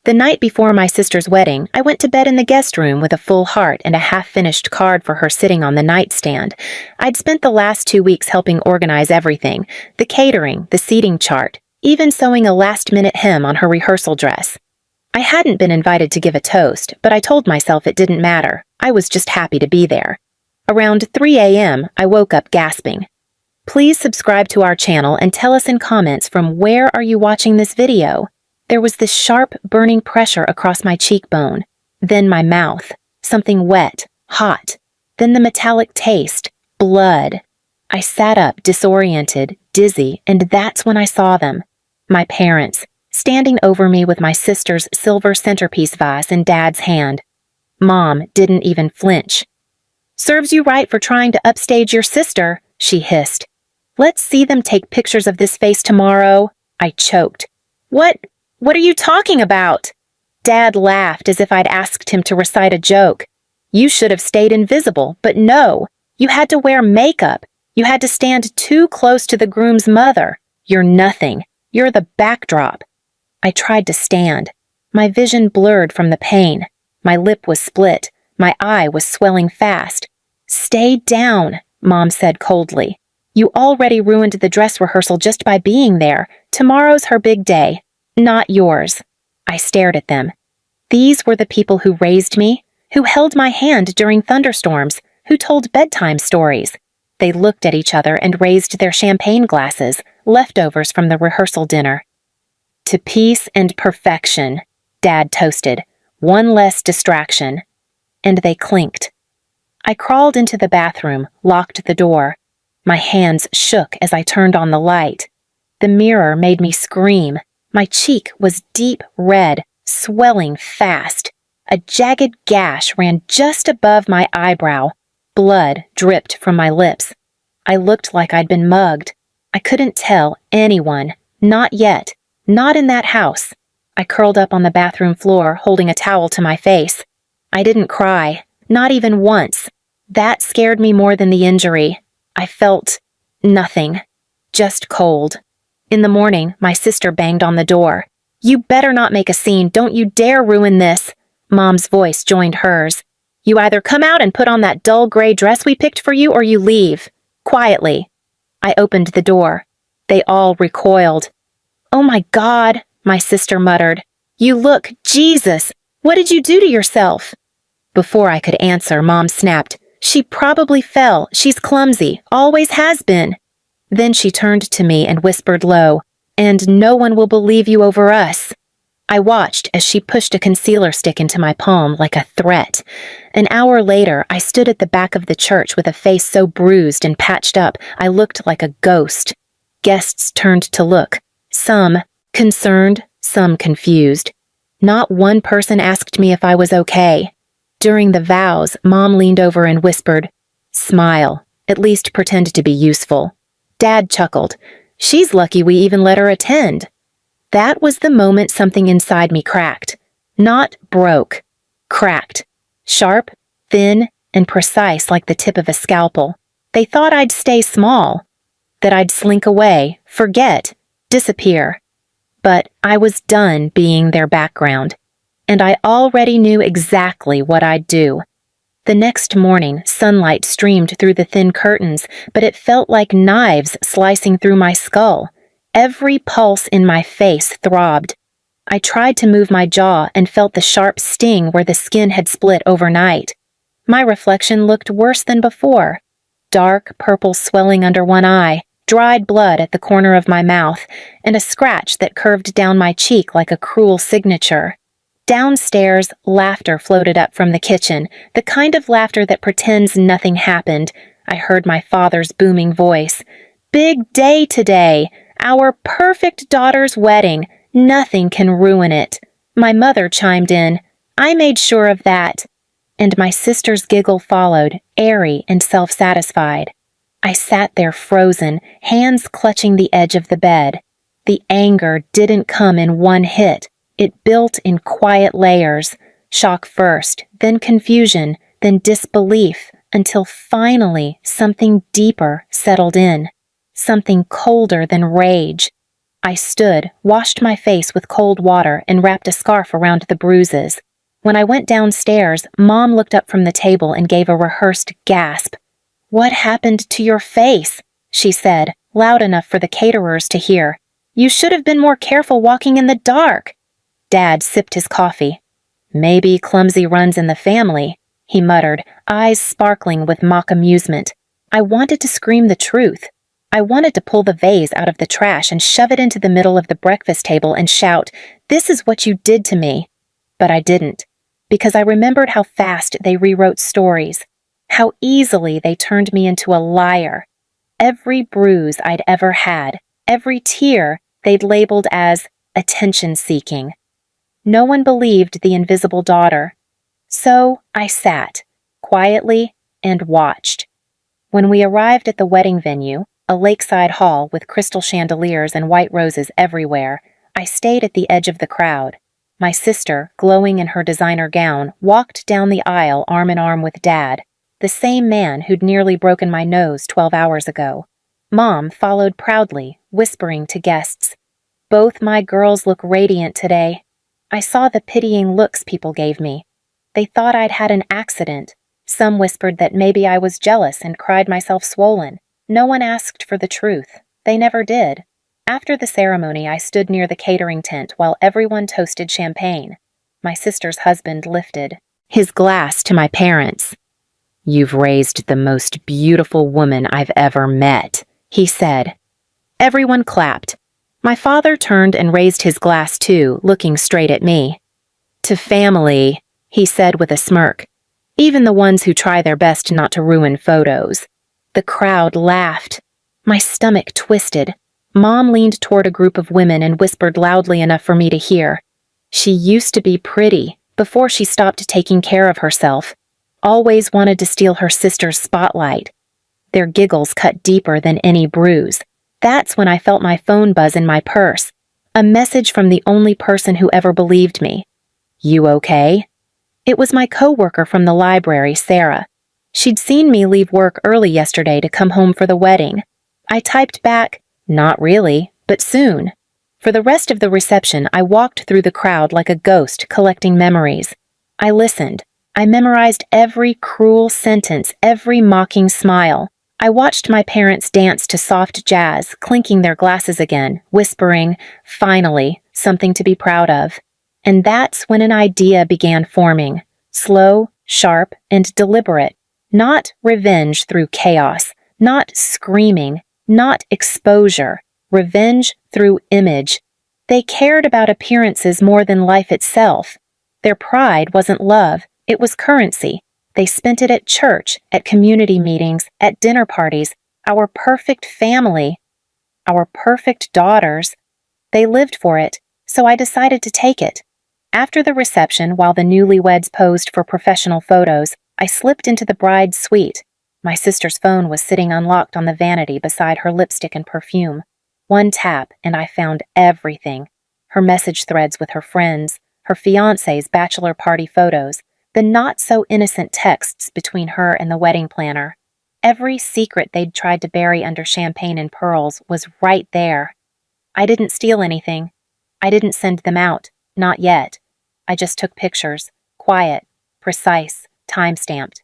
The night before my sister's wedding, I went to bed in the guest room with a full heart and a half-finished card for her sitting on the nightstand. I'd spent the last 2 weeks helping organize everything, the catering, the seating chart, even sewing a last-minute hem on her rehearsal dress. I hadn't been invited to give a toast, but I told myself it didn't matter. I was just happy to be there. Around 3 a.m., I woke up gasping. Please subscribe to our channel and tell us in comments from where are you watching this video. There was this sharp, burning pressure across my cheekbone, then my mouth, something wet, hot, then the metallic taste, blood. I sat up, disoriented, dizzy, and that's when I saw them. My parents, standing over me with my sister's silver centerpiece vase in Dad's hand. Mom didn't even flinch. "Serves you right for trying to upstage your sister," she hissed. "Let's see them take pictures of this face tomorrow." I choked. What are you talking about?" Dad laughed as if I'd asked him to recite a joke. "You should have stayed invisible, but no. You had to wear makeup. You had to stand too close to the groom's mother. You're nothing. You're the backdrop." I tried to stand. My vision blurred from the pain. My lip was split. My eye was swelling fast. "Stay down," Mom said coldly. "You already ruined the dress rehearsal just by being there. Tomorrow's her big day. Not yours." I stared at them. These were the people who raised me, who held my hand during thunderstorms, who told bedtime stories. They looked at each other and raised their champagne glasses, leftovers from the rehearsal dinner. "To peace and perfection," Dad toasted. "One less distraction." And they clinked. I crawled into the bathroom, locked the door. My hands shook as I turned on the light. The mirror made me scream. My cheek was deep red, swelling fast. A jagged gash ran just above my eyebrow. Blood dripped from my lips. I looked like I'd been mugged. I couldn't tell anyone. Not yet. Not in that house. I curled up on the bathroom floor, holding a towel to my face. I didn't cry. Not even once. That scared me more than the injury. I felt nothing. Just cold. In the morning, my sister banged on the door. "You better not make a scene. Don't you dare ruin this." Mom's voice joined hers. "You either come out and put on that dull gray dress we picked for you or you leave. Quietly." I opened the door. They all recoiled. "Oh my God," my sister muttered. "You look, Jesus, what did you do to yourself?" Before I could answer, Mom snapped, "She probably fell. She's clumsy. Always has been." Then she turned to me and whispered low, "And no one will believe you over us." I watched as she pushed a concealer stick into my palm like a threat. An hour later, I stood at the back of the church with a face so bruised and patched up, I looked like a ghost. Guests turned to look, some concerned, some confused. Not one person asked me if I was okay. During the vows, Mom leaned over and whispered, "Smile, at least pretend to be useful." Dad chuckled. "She's lucky we even let her attend." That was the moment something inside me cracked. Not broke. Cracked. Sharp, thin, and precise like the tip of a scalpel. They thought I'd stay small. That I'd slink away, forget, disappear. But I was done being their background. And I already knew exactly what I'd do. The next morning, sunlight streamed through the thin curtains, but it felt like knives slicing through my skull. Every pulse in my face throbbed. I tried to move my jaw and felt the sharp sting where the skin had split overnight. My reflection looked worse than before. Dark purple swelling under one eye, dried blood at the corner of my mouth, and a scratch that curved down my cheek like a cruel signature. Downstairs, laughter floated up from the kitchen, the kind of laughter that pretends nothing happened. I heard my father's booming voice. "Big day today! Our perfect daughter's wedding! Nothing can ruin it!" My mother chimed in. "I made sure of that." And my sister's giggle followed, airy and self-satisfied. I sat there frozen, hands clutching the edge of the bed. The anger didn't come in one hit. It built in quiet layers, shock first, then confusion, then disbelief, until finally something deeper settled in, something colder than rage. I stood, washed my face with cold water, and wrapped a scarf around the bruises. When I went downstairs, Mom looked up from the table and gave a rehearsed gasp. "What happened to your face?" she said, loud enough for the caterers to hear. "You should have been more careful walking in the dark." Dad sipped his coffee. "Maybe clumsy runs in the family," he muttered, eyes sparkling with mock amusement. I wanted to scream the truth. I wanted to pull the vase out of the trash and shove it into the middle of the breakfast table and shout, "This is what you did to me." But I didn't, because I remembered how fast they rewrote stories, how easily they turned me into a liar. Every bruise I'd ever had, every tear they'd labeled as attention-seeking. No one believed the invisible daughter. So I sat, quietly, and watched. When we arrived at the wedding venue, a lakeside hall with crystal chandeliers and white roses everywhere, I stayed at the edge of the crowd. My sister, glowing in her designer gown, walked down the aisle arm in arm with Dad, the same man who'd nearly broken my nose 12 hours ago. Mom followed proudly, whispering to guests, "Both my girls look radiant today." I saw the pitying looks people gave me. They thought I'd had an accident. Some whispered that maybe I was jealous and cried myself swollen. No one asked for the truth. They never did. After the ceremony, I stood near the catering tent while everyone toasted champagne. My sister's husband lifted his glass to my parents. "You've raised the most beautiful woman I've ever met," he said. Everyone clapped. My father turned and raised his glass too, looking straight at me. "To family," he said with a smirk. "Even the ones who try their best not to ruin photos." The crowd laughed. My stomach twisted. Mom leaned toward a group of women and whispered loudly enough for me to hear. "She used to be pretty, before she stopped taking care of herself. Always wanted to steal her sister's spotlight." Their giggles cut deeper than any bruise. That's when I felt my phone buzz in my purse. A message from the only person who ever believed me. "You okay?" It was my coworker from the library, Sarah. She'd seen me leave work early yesterday to come home for the wedding. I typed back, "Not really, but soon." For the rest of the reception, I walked through the crowd like a ghost collecting memories. I listened. I memorized every cruel sentence, every mocking smile. I watched my parents dance to soft jazz, clinking their glasses again, whispering, "Finally, something to be proud of." And that's when an idea began forming, slow, sharp, and deliberate. Not revenge through chaos, not screaming, not exposure, revenge through image. They cared about appearances more than life itself. Their pride wasn't love, it was currency. They spent it at church, at community meetings, at dinner parties. Our perfect family, our perfect daughters. They lived for it, so I decided to take it. After the reception, while the newlyweds posed for professional photos, I slipped into the bride's suite. My sister's phone was sitting unlocked on the vanity beside her lipstick and perfume. One tap, and I found everything. Her message threads with her friends, her fiancé's bachelor party photos, the not-so-innocent texts between her and the wedding planner. Every secret they'd tried to bury under champagne and pearls was right there. I didn't steal anything. I didn't send them out. Not yet. I just took pictures. Quiet, precise, time-stamped.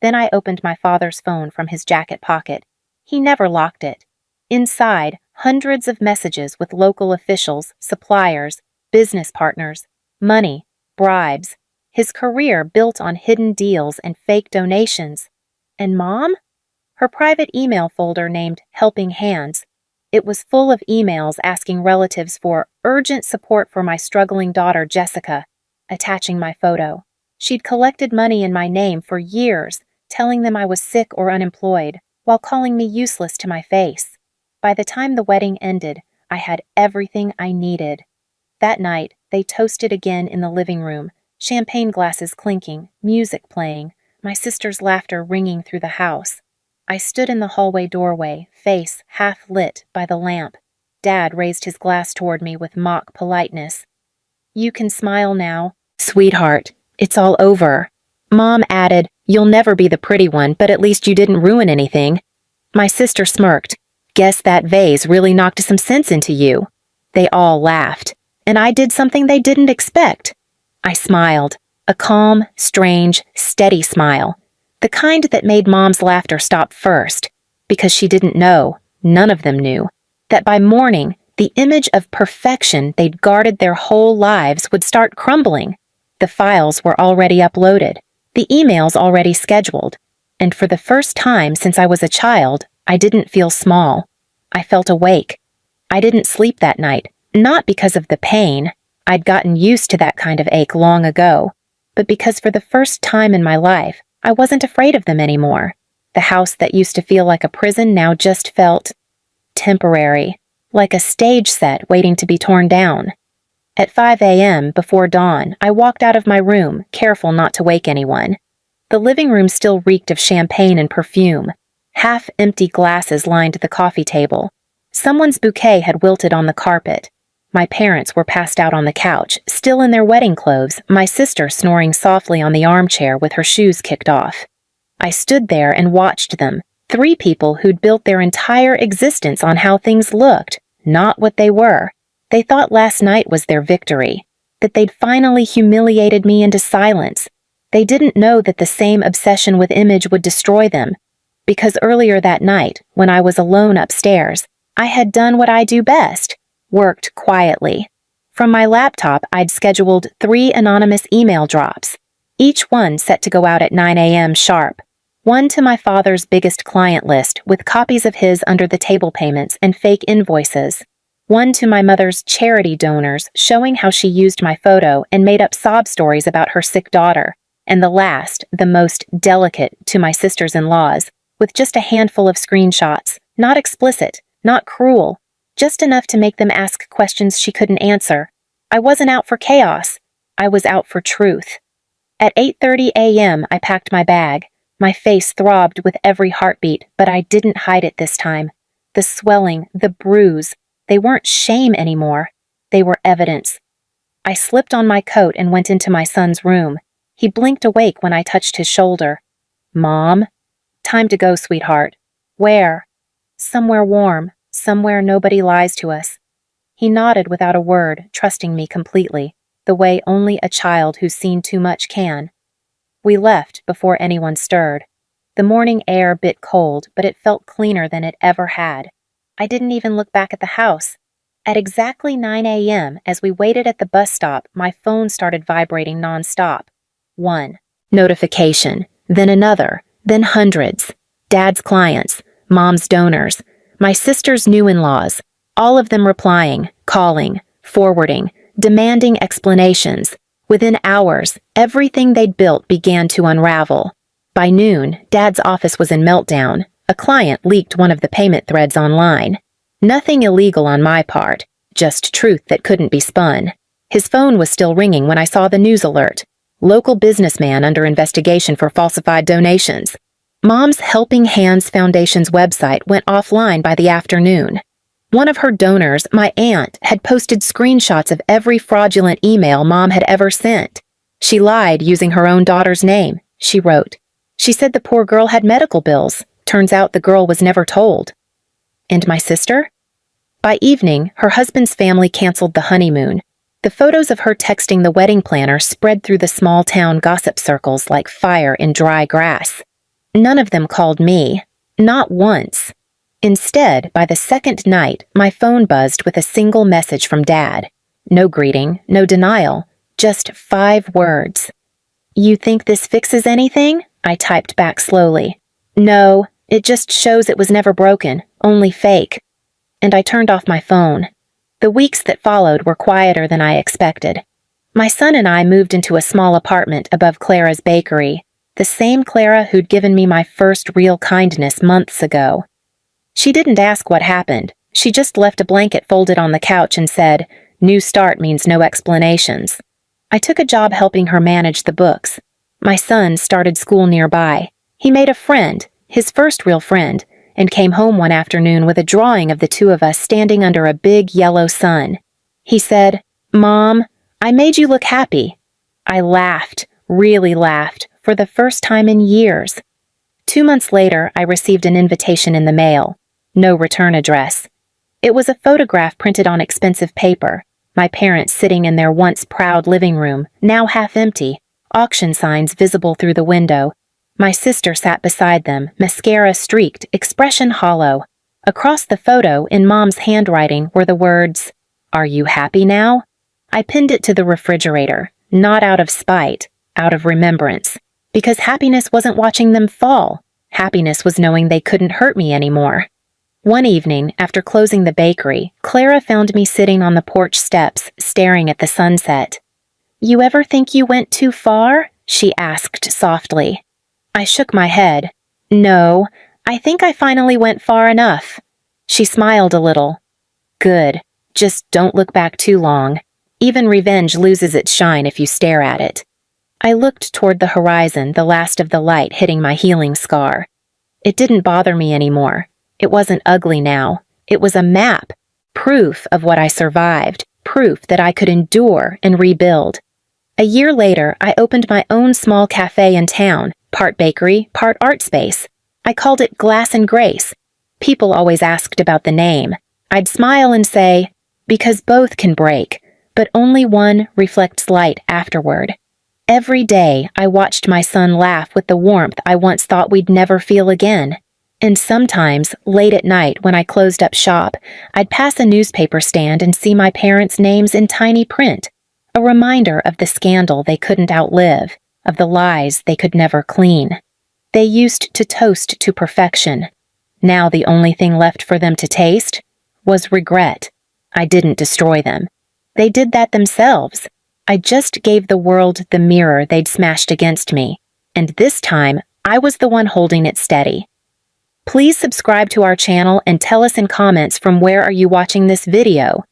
Then I opened my father's phone from his jacket pocket. He never locked it. Inside, hundreds of messages with local officials, suppliers, business partners, money, bribes. His career built on hidden deals and fake donations. And Mom? Her private email folder named Helping Hands. It was full of emails asking relatives for urgent support for my struggling daughter, Jessica, attaching my photo. She'd collected money in my name for years, telling them I was sick or unemployed, while calling me useless to my face. By the time the wedding ended, I had everything I needed. That night, they toasted again in the living room, champagne glasses clinking, music playing, my sister's laughter ringing through the house. I stood in the hallway doorway, face half lit by the lamp. Dad raised his glass toward me with mock politeness. "You can smile now, sweetheart. It's all over." Mom added, "You'll never be the pretty one, but at least you didn't ruin anything." My sister smirked. "Guess that vase really knocked some sense into you." They all laughed, and I did something they didn't expect. I smiled, a calm, strange, steady smile, the kind that made Mom's laughter stop first, because she didn't know, none of them knew, that by morning, the image of perfection they'd guarded their whole lives would start crumbling. The files were already uploaded, the emails already scheduled, and for the first time since I was a child, I didn't feel small. I felt awake. I didn't sleep that night, not because of the pain. I'd gotten used to that kind of ache long ago, but because for the first time in my life, I wasn't afraid of them anymore. The house that used to feel like a prison now just felt temporary, like a stage set waiting to be torn down. At 5 a.m., before dawn, I walked out of my room, careful not to wake anyone. The living room still reeked of champagne and perfume. Half-empty glasses lined the coffee table. Someone's bouquet had wilted on the carpet. My parents were passed out on the couch, still in their wedding clothes, my sister snoring softly on the armchair with her shoes kicked off. I stood there and watched them, 3 people who'd built their entire existence on how things looked, not what they were. They thought last night was their victory, that they'd finally humiliated me into silence. They didn't know that the same obsession with image would destroy them, because earlier that night, when I was alone upstairs, I had done what I do best, worked quietly. From my laptop, I'd scheduled 3 anonymous email drops, each one set to go out at 9 a.m. sharp. One to my father's biggest client list with copies of his under-the-table payments and fake invoices. One to my mother's charity donors showing how she used my photo and made up sob stories about her sick daughter. And the last, the most delicate, to my sisters-in-laws, with just a handful of screenshots, not explicit, not cruel, just enough to make them ask questions she couldn't answer. I wasn't out for chaos. I was out for truth. At 8:30 a.m., I packed my bag. My face throbbed with every heartbeat, but I didn't hide it this time. The swelling, the bruise, they weren't shame anymore. They were evidence. I slipped on my coat and went into my son's room. He blinked awake when I touched his shoulder. "Mom?" "Time to go, sweetheart." "Where?" "Somewhere warm, somewhere nobody lies to us." He nodded without a word, trusting me completely, the way only a child who's seen too much can. We left before anyone stirred. The morning air bit cold, but it felt cleaner than it ever had. I didn't even look back at the house. At exactly 9 a.m., as we waited at the bus stop, my phone started vibrating nonstop. 1 notification, then another, then hundreds. Dad's clients, Mom's donors, my sister's new-in-laws, all of them replying, calling, forwarding, demanding explanations. Within hours, everything they'd built began to unravel. By noon, Dad's office was in meltdown. A client leaked one of the payment threads online. Nothing illegal on my part, just truth that couldn't be spun. His phone was still ringing when I saw the news alert. Local businessman under investigation for falsified donations. Mom's Helping Hands Foundation's website went offline by the afternoon. One of her donors, my aunt, had posted screenshots of every fraudulent email Mom had ever sent. She lied using her own daughter's name, she wrote. She said the poor girl had medical bills. Turns out the girl was never told. And my sister? By evening, her husband's family canceled the honeymoon. The photos of her texting the wedding planner spread through the small-town gossip circles like fire in dry grass. None of them called me. Not once. Instead, by the second night, my phone buzzed with a single message from Dad. No greeting, no denial, just 5 words. "You think this fixes anything?" I typed back slowly. "No, it just shows it was never broken, only fake." And I turned off my phone. The weeks that followed were quieter than I expected. My son and I moved into a small apartment above Clara's bakery, the same Clara who'd given me my first real kindness months ago. She didn't ask what happened. She just left a blanket folded on the couch and said, "New start means no explanations." I took a job helping her manage the books. My son started school nearby. He made a friend, his first real friend, and came home one afternoon with a drawing of the 2 of us standing under a big yellow sun. He said, "Mom, I made you look happy." I laughed, really laughed, for the first time in years. 2 months later, I received an invitation in the mail. No return address. It was a photograph printed on expensive paper. My parents sitting in their once proud living room, now half empty, auction signs visible through the window. My sister sat beside them, mascara streaked, expression hollow. Across the photo, in Mom's handwriting, were the words, "Are you happy now?" I pinned it to the refrigerator, not out of spite, out of remembrance, because happiness wasn't watching them fall. Happiness was knowing they couldn't hurt me anymore. One evening, after closing the bakery, Clara found me sitting on the porch steps, staring at the sunset. "You ever think you went too far?" she asked softly. I shook my head. "No, I think I finally went far enough." She smiled a little. "Good. Just don't look back too long. Even revenge loses its shine if you stare at it." I looked toward the horizon, the last of the light hitting my healing scar. It didn't bother me anymore. It wasn't ugly now. It was a map. Proof of what I survived. Proof that I could endure and rebuild. A year later, I opened my own small cafe in town, part bakery, part art space. I called it Glas and Grace. People always asked about the name. I'd smile and say, because both can break, but only one reflects light afterward. Every day, I watched my son laugh with the warmth I once thought we'd never feel again. And sometimes, late at night when I closed up shop, I'd pass a newspaper stand and see my parents' names in tiny print, a reminder of the scandal they couldn't outlive, of the lies they could never clean. They used to toast to perfection. Now the only thing left for them to taste was regret. I didn't destroy them. They did that themselves. I just gave the world the mirror they'd smashed against me, and this time I was the one holding it steady. Please subscribe to our channel and tell us in comments from where are you watching this video.